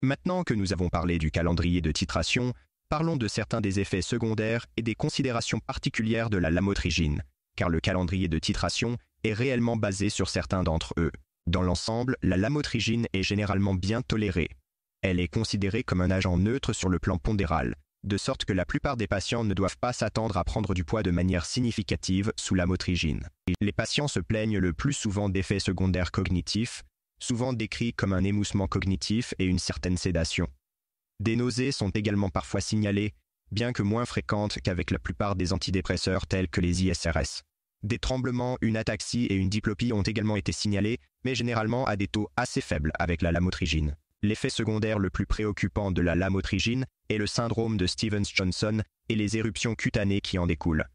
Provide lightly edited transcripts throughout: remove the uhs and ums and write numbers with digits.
Maintenant que nous avons parlé du calendrier de titration, parlons de certains des effets secondaires et des considérations particulières de la lamotrigine, car le calendrier de titration est réellement basé sur certains d'entre eux. Dans l'ensemble, la lamotrigine est généralement bien tolérée. Elle est considérée comme un agent neutre sur le plan pondéral, de sorte que la plupart des patients ne doivent pas s'attendre à prendre du poids de manière significative sous lamotrigine. Les patients se plaignent le plus souvent d'effets secondaires cognitifs, souvent décrits comme un émoussement cognitif et une certaine sédation. Des nausées sont également parfois signalées, bien que moins fréquentes qu'avec la plupart des antidépresseurs tels que les ISRS. Des tremblements, une ataxie et une diplopie ont également été signalés, mais généralement à des taux assez faibles avec la lamotrigine. L'effet secondaire le plus préoccupant de la lamotrigine est le syndrome de Stevens-Johnson et les éruptions cutanées qui en découlent.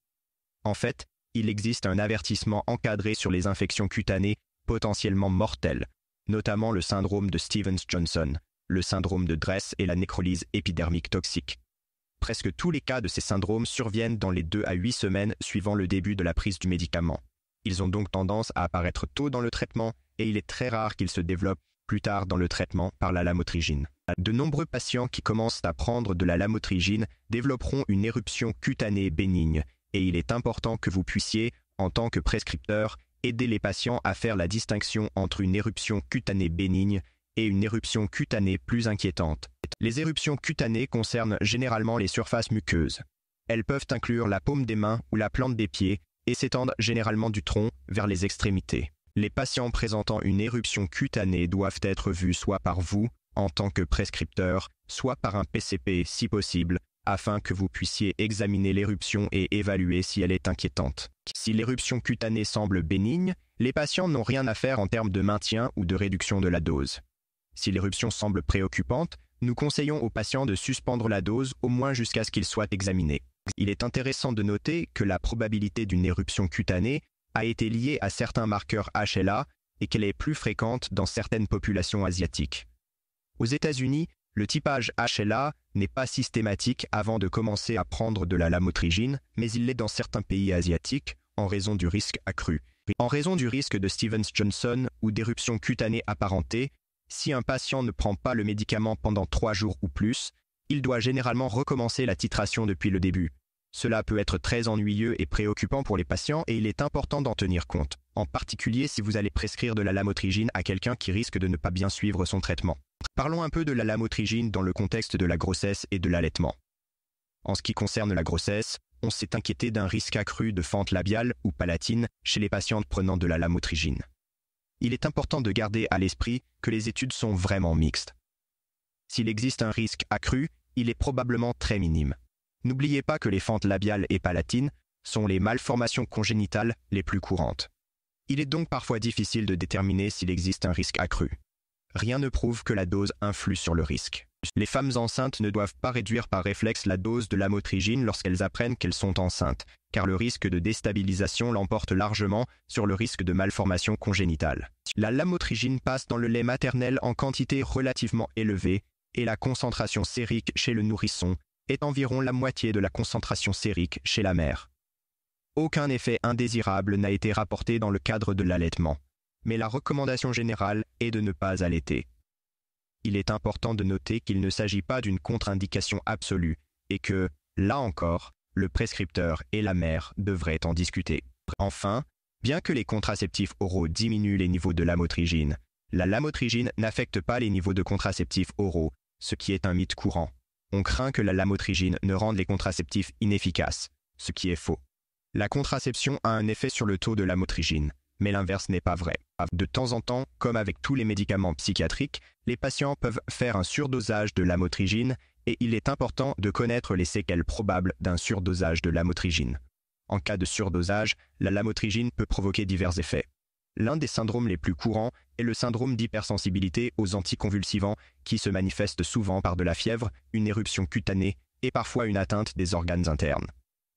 En fait, il existe un avertissement encadré sur les infections cutanées potentiellement mortelles, notamment le syndrome de Stevens-Johnson, le syndrome de Dress et la nécrolyse épidermique toxique. Presque tous les cas de ces syndromes surviennent dans les 2 à 8 semaines suivant le début de la prise du médicament. Ils ont donc tendance à apparaître tôt dans le traitement et il est très rare qu'ils se développent plus tard dans le traitement par la lamotrigine. De nombreux patients qui commencent à prendre de la lamotrigine développeront une éruption cutanée bénigne et il est important que vous puissiez, en tant que prescripteur, aider les patients à faire la distinction entre une éruption cutanée bénigne et une éruption cutanée plus inquiétante. Les éruptions cutanées concernent généralement les surfaces muqueuses. Elles peuvent inclure la paume des mains ou la plante des pieds et s'étendent généralement du tronc vers les extrémités. Les patients présentant une éruption cutanée doivent être vus soit par vous, en tant que prescripteur, soit par un PCP si possible, afin que vous puissiez examiner l'éruption et évaluer si elle est inquiétante. Si l'éruption cutanée semble bénigne, les patients n'ont rien à faire en termes de maintien ou de réduction de la dose. Si l'éruption semble préoccupante, nous conseillons aux patients de suspendre la dose au moins jusqu'à ce qu'ils soient examinés. Il est intéressant de noter que la probabilité d'une éruption cutanée a été liée à certains marqueurs HLA et qu'elle est plus fréquente dans certaines populations asiatiques. Aux États-Unis, le typage HLA n'est pas systématique avant de commencer à prendre de la lamotrigine, mais il l'est dans certains pays asiatiques en raison du risque accru. En raison du risque de Stevens-Johnson ou d'éruption cutanée apparentée, si un patient ne prend pas le médicament pendant 3 jours ou plus, il doit généralement recommencer la titration depuis le début. Cela peut être très ennuyeux et préoccupant pour les patients et il est important d'en tenir compte, en particulier si vous allez prescrire de la lamotrigine à quelqu'un qui risque de ne pas bien suivre son traitement. Parlons un peu de la lamotrigine dans le contexte de la grossesse et de l'allaitement. En ce qui concerne la grossesse, on s'est inquiété d'un risque accru de fente labiale ou palatine chez les patientes prenant de la lamotrigine. Il est important de garder à l'esprit que les études sont vraiment mixtes. S'il existe un risque accru, il est probablement très minime. N'oubliez pas que les fentes labiales et palatines sont les malformations congénitales les plus courantes. Il est donc parfois difficile de déterminer s'il existe un risque accru. Rien ne prouve que la dose influe sur le risque. Les femmes enceintes ne doivent pas réduire par réflexe la dose de lamotrigine lorsqu'elles apprennent qu'elles sont enceintes, car le risque de déstabilisation l'emporte largement sur le risque de malformation congénitale. La lamotrigine passe dans le lait maternel en quantité relativement élevée et la concentration sérique chez le nourrisson est environ la moitié de la concentration sérique chez la mère. Aucun effet indésirable n'a été rapporté dans le cadre de l'allaitement, mais la recommandation générale est de ne pas allaiter. Il est important de noter qu'il ne s'agit pas d'une contre-indication absolue et que, là encore, le prescripteur et la mère devraient en discuter. Enfin, bien que les contraceptifs oraux diminuent les niveaux de lamotrigine, la lamotrigine n'affecte pas les niveaux de contraceptifs oraux, ce qui est un mythe courant. On craint que la lamotrigine ne rende les contraceptifs inefficaces, ce qui est faux. La contraception a un effet sur le taux de lamotrigine, mais l'inverse n'est pas vrai. De temps en temps, comme avec tous les médicaments psychiatriques, les patients peuvent faire un surdosage de lamotrigine et il est important de connaître les séquelles probables d'un surdosage de lamotrigine. En cas de surdosage, la lamotrigine peut provoquer divers effets. L'un des syndromes les plus courants est le syndrome d'hypersensibilité aux anticonvulsivants qui se manifeste souvent par de la fièvre, une éruption cutanée et parfois une atteinte des organes internes.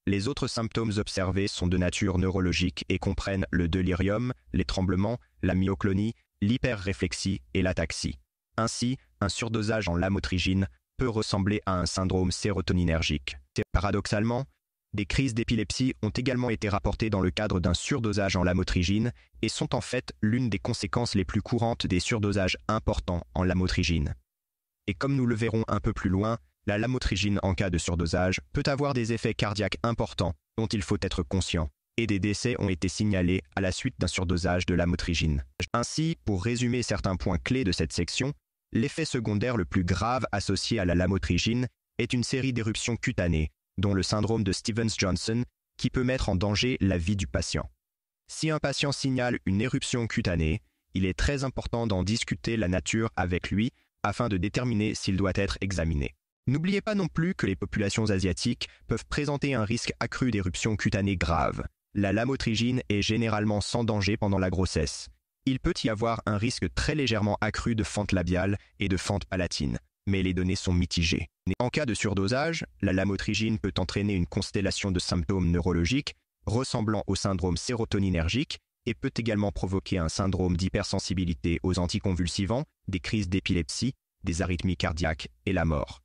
Les autres symptômes observés sont de nature neurologique et comprennent le délirium, les tremblements, la myoclonie, l'hyperréflexie et l'ataxie. Ainsi, un surdosage en lamotrigine peut ressembler à un syndrome sérotoninergique. Paradoxalement, des crises d'épilepsie ont également été rapportées dans le cadre d'un surdosage en lamotrigine et sont en fait l'une des conséquences les plus courantes des surdosages importants en lamotrigine. Et comme nous le verrons un peu plus loin, la lamotrigine en cas de surdosage peut avoir des effets cardiaques importants dont il faut être conscient, et des décès ont été signalés à la suite d'un surdosage de lamotrigine. Ainsi, pour résumer certains points clés de cette section, l'effet secondaire le plus grave associé à la lamotrigine est une série d'éruptions cutanées, dont le syndrome de Stevens-Johnson, qui peut mettre en danger la vie du patient. Si un patient signale une éruption cutanée, il est très important d'en discuter la nature avec lui afin de déterminer s'il doit être examiné. N'oubliez pas non plus que les populations asiatiques peuvent présenter un risque accru d'éruptions cutanées graves. La lamotrigine est généralement sans danger pendant la grossesse. Il peut y avoir un risque très légèrement accru de fente labiale et de fente palatine, mais les données sont mitigées. En cas de surdosage, la lamotrigine peut entraîner une constellation de symptômes neurologiques ressemblant au syndrome sérotoninergique et peut également provoquer un syndrome d'hypersensibilité aux anticonvulsivants, des crises d'épilepsie, des arythmies cardiaques et la mort.